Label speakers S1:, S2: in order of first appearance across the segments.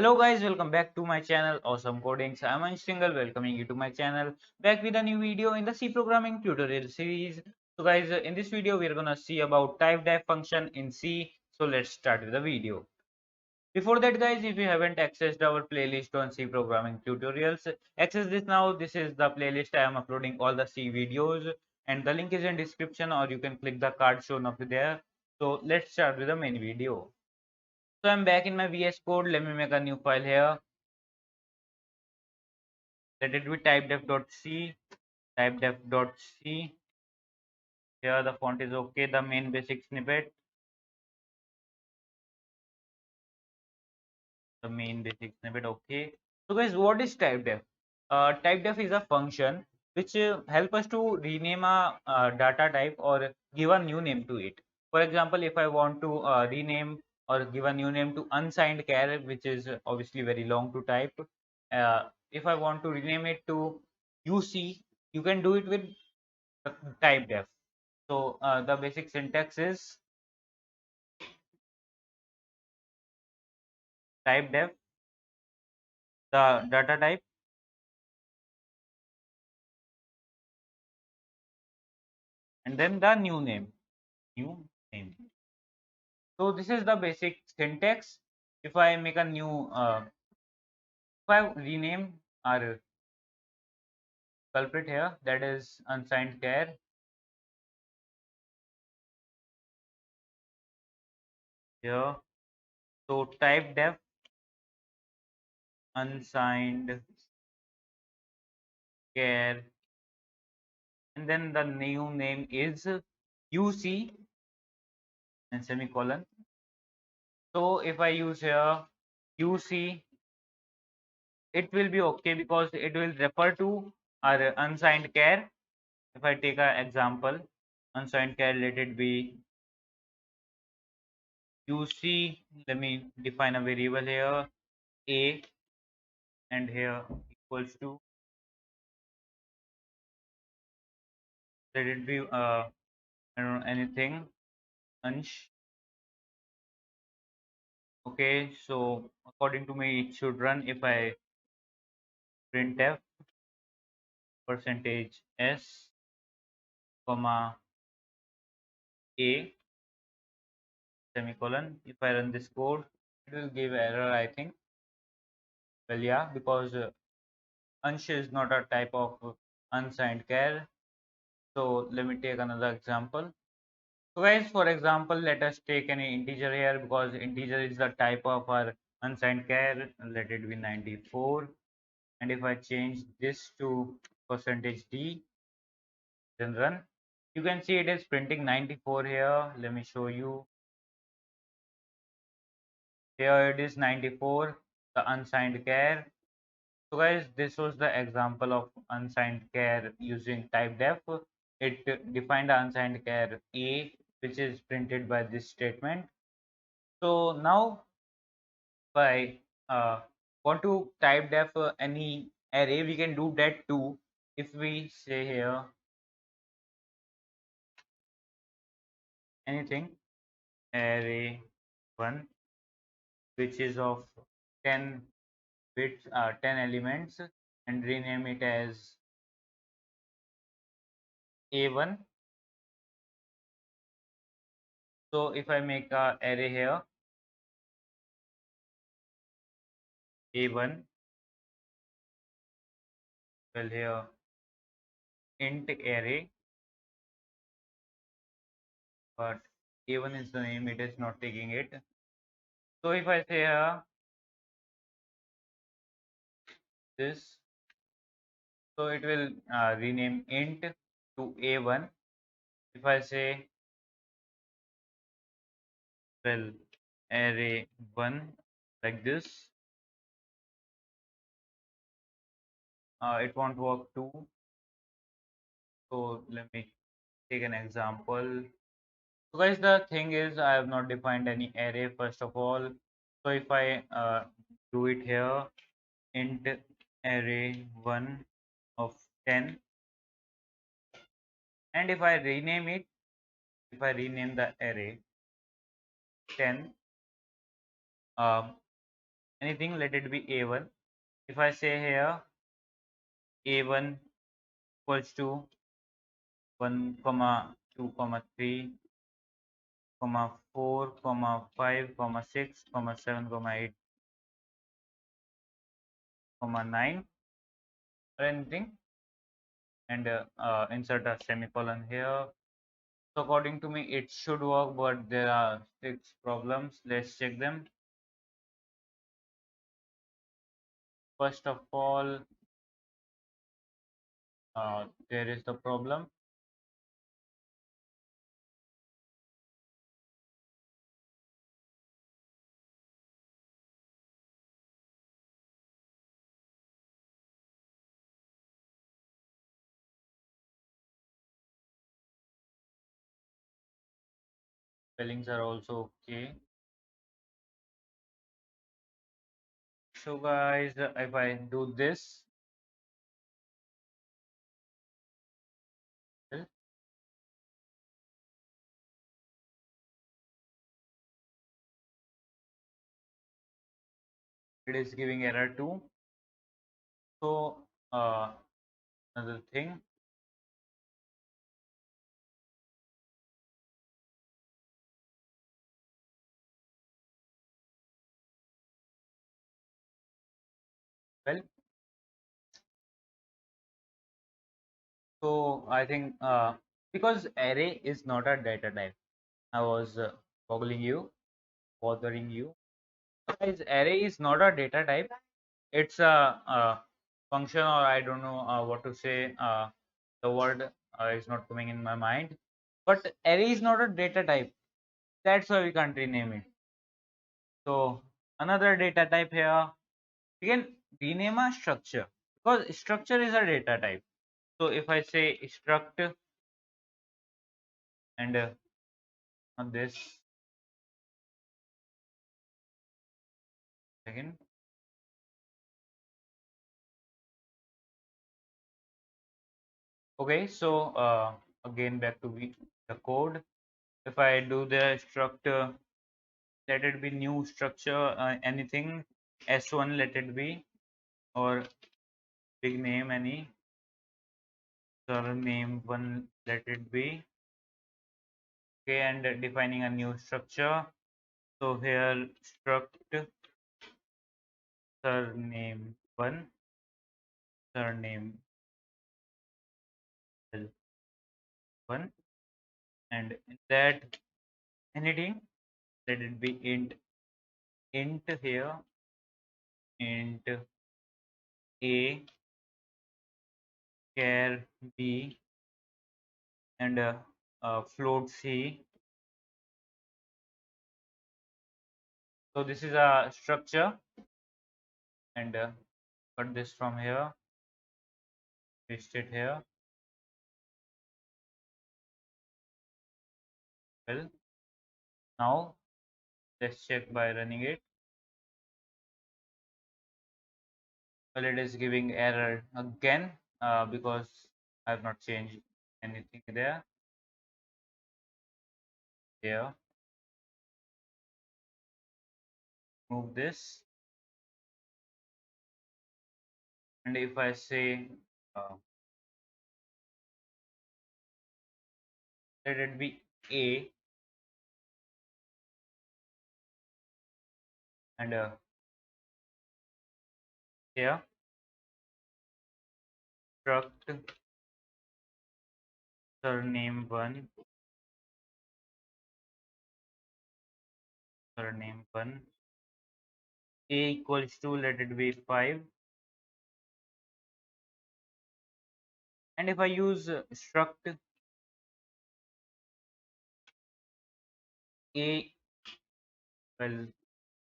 S1: Hello guys, welcome back to my channel Awesome Codings. I'm Ansh Single, welcoming you to my channel, back with a new video in the C programming tutorial series. So guys, in this video we're gonna see about Typedef function in C. So let's start with the video. Before that guys, if you haven't accessed our playlist on C programming tutorials, access this now. This is the playlist. I am uploading all the C videos and the link is in description, or you can click the card shown up there. So let's start with the main video. So I'm back in my VS Code. Let me make a new file here. Let it be typedef.c, typedef.c. Here the font is okay. The main basic snippet, okay. So guys, what is typedef? Typedef is a function which help us to rename a data type or give a new name to it. For example, if I want to rename or give a new name to unsigned char, which is obviously very long to type, if I want to rename it to UC, you can do it with typedef. So the basic syntax is typedef, the data type, and then the new name. New name. So this is the basic syntax. If I make a new, if I rename our culprit here, that is unsigned char here. So typedef unsigned char, and then the new name is UC and semicolon. So if I use here UC, it will be okay because it will refer to our unsigned char. If I take an example, unsigned char, let it be UC. Let me define a variable here, A, and here equals to, let it be I don't know, anything, Ansh. Okay, so according to me, it should run if I printf percentage s comma a semicolon. If I run this code, it will give error, I think. Well, yeah, because Ansh is not a type of unsigned char. So let me take another example. So guys, for example, let us take any integer here because integer is the type of our unsigned char. Let it be 94. And if I change this to percentage %d, then run, you can see it is printing 94 here. Let me show you. Here it is 94, the unsigned char. So guys, this was the example of unsigned char using typedef. It defined the unsigned char A, which is printed by this statement. So now if I want to typedef any array, we can do that too. If we say here anything array 1, which is of 10 bits, 10 elements, and rename it as A1. So if I make a array here A1, well here int array, but A1 is the name, it is not taking it. So if I say this, so it will rename int to A1. If I say, well, array 1 like this, it won't work too. So let me take an example. So guys, the thing is I have not defined any array first of all. So if I do it here, int array 1 of 10, and if I rename it, if I rename the array 10, anything, let it be a1. If I say here a1 equals to 1 comma 2 comma 3 comma 4 comma 5 comma 6 comma 7 comma 8 comma 9 or anything, and insert a semicolon here. So according to me it should work, but there are 6 problems. Let's check them. First of all, there is the problem. Spellings are also okay. So guys, if I do this, well, it is giving error too. So another thing, well, so I think because array is not a data type, I was boggling you, bothering you. Guys, array is not a data type. It's a function, or I don't know what to say. The word is not coming in my mind. But array is not a data type. That's why we can't rename it. So another data type here, we can rename a structure because structure is a data type. So if I say struct and on this again, okay. So again back to the code. If I do the struct, let it be new structure, anything s1 let it be, or big name any surname one let it be. Okay, and defining a new structure. So here struct surname one, surname one, and in that anything, let it be int here, int a, char b, and float c. So this is a structure, and cut this from here, paste it here. Well, now let's check by running it. Well, it is giving error again because I have not changed anything there. Here, move this, and if I say let it be a, and here struct surname one, surname one, a equals to let it be 5, and if I use struct a, well,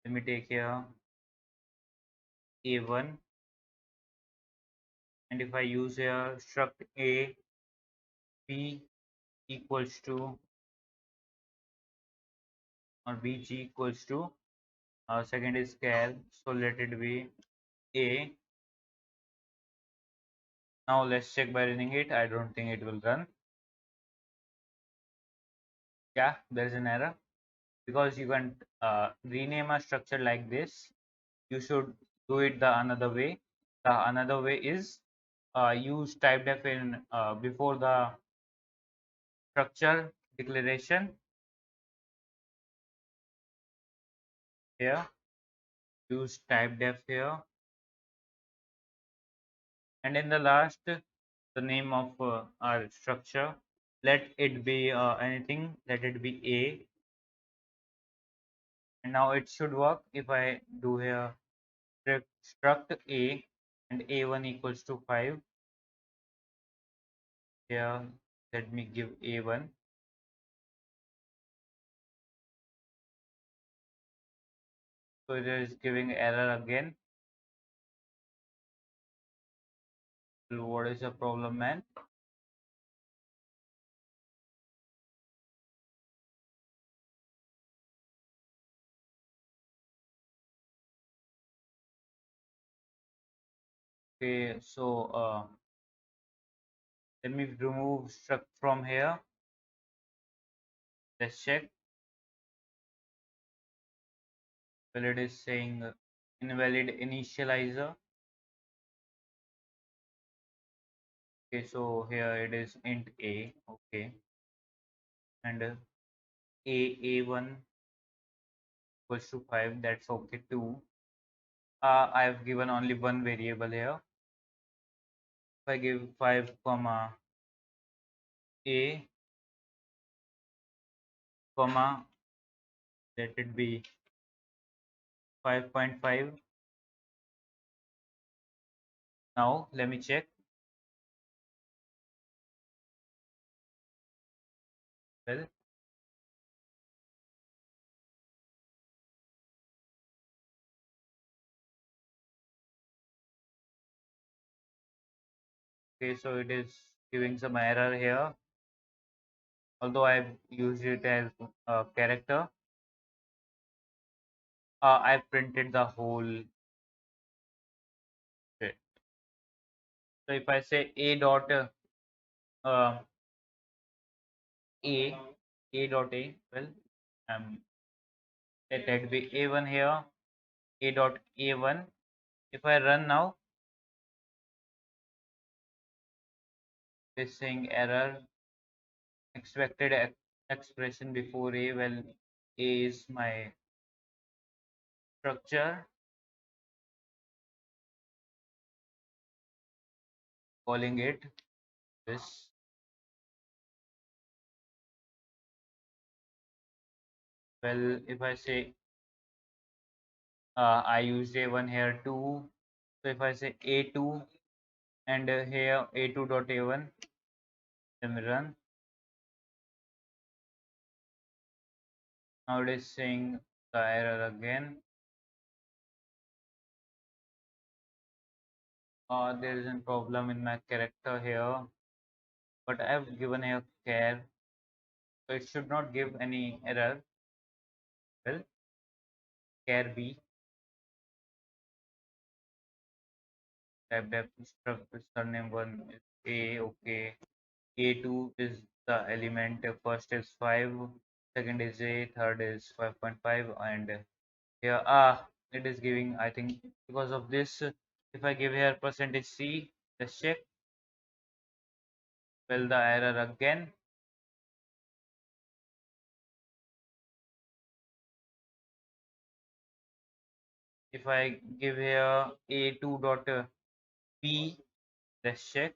S1: let me take here a1, and if I use here struct a, b equals to, or bg equals to, second is char, so let it be a. Now let's check by running it. I don't think it will run. Yeah, there's an error because you can rename a structure like this you should do it the another way. The another way is use typedef in before the structure declaration here. Use typedef here, and in the last, the name of our structure. Let it be anything. Let it be A, and now it should work. If I do here struct A and A1 equals to 5. Here, let me give A1. So it is giving error again. So what is the problem, man? Okay, so let me remove struct from here. Let's check. Well, it is saying invalid initializer. Okay, so here it is int A. Okay, and A1 equals to 5. That's okay too. I have given only one variable here. If I give 5 comma A comma, let it be 5.5. Now let me check. Well, okay, so it is giving some error here. Although I've used it as a character, I printed the whole bit. So if I say a dot uh, a a dot a, well, um, let that be a1 here, a dot a1. If I run now, it's saying error expected expression before a. Well, a is my structure, calling it this. Well, if I say I used a1 here too. So if I say a2 and here a2 dot a1, let me run. Now it is saying the error again. There is a problem in my character here, but I have given here care, so it should not give any error. Well, care B type def struct surname one is A. Okay, A2 is the element. First is 5, second is A, third is 5.5, and here it is giving, I think, because of this. If I give here percentage %C, let's check. Well, the error again. If I give here a2 dot p, let's check.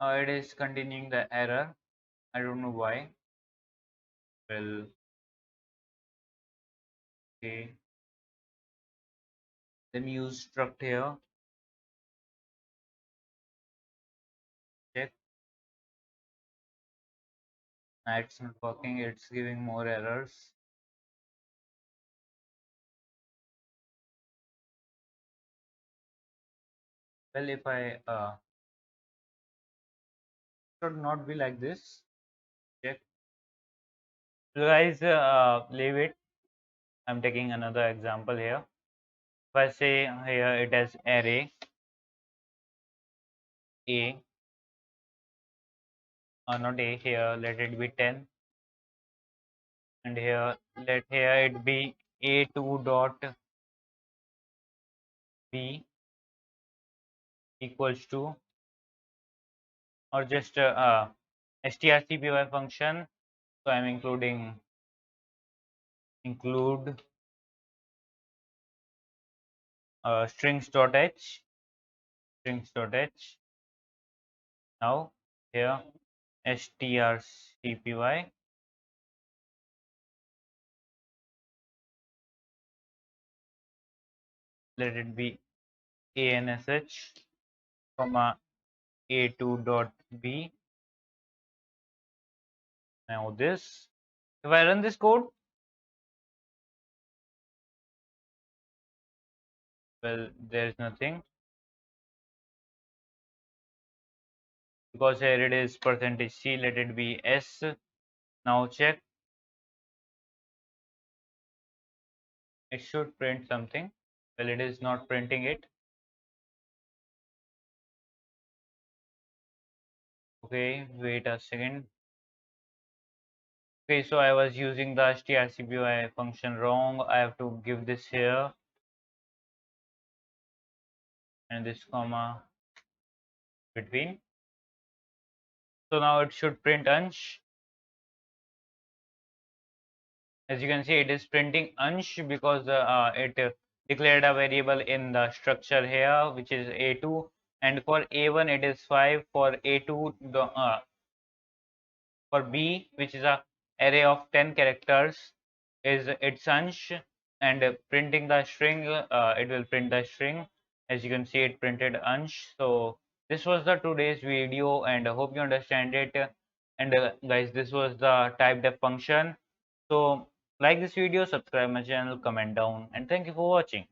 S1: It is continuing the error. I don't know why. Well, okay. Let me use struct here. Check. It's not working. It's giving more errors. Well, if I should not be like this. Check. So guys, leave it. I'm taking another example here. If I say here it as array a, or not a here, let it be 10, and here let here it be a2 dot b equals to, or just strcpy function. So I'm include strings.h. Now here strcpy, let it be ansh comma a2 dot b. Now this, if I run this code, well, there is nothing, because here it is percentage %c, let it be s. Now check, it should print something. Well, it is not printing it. Okay, wait a second. Okay, so I was using the strcpy function wrong. I have to give this here and this comma between. So now it should print Ansh. As you can see, it is printing Ansh because it declared a variable in the structure here, which is a2, and for a1 it is 5, for a2 for b, which is a array of 10 characters, is its Ansh, and printing the string, it will print the string. As you can see, it printed Ansh. So this was the today's video, and I hope you understand it. And guys, this was the typedef function. So like this video, subscribe my channel, comment down, and thank you for watching.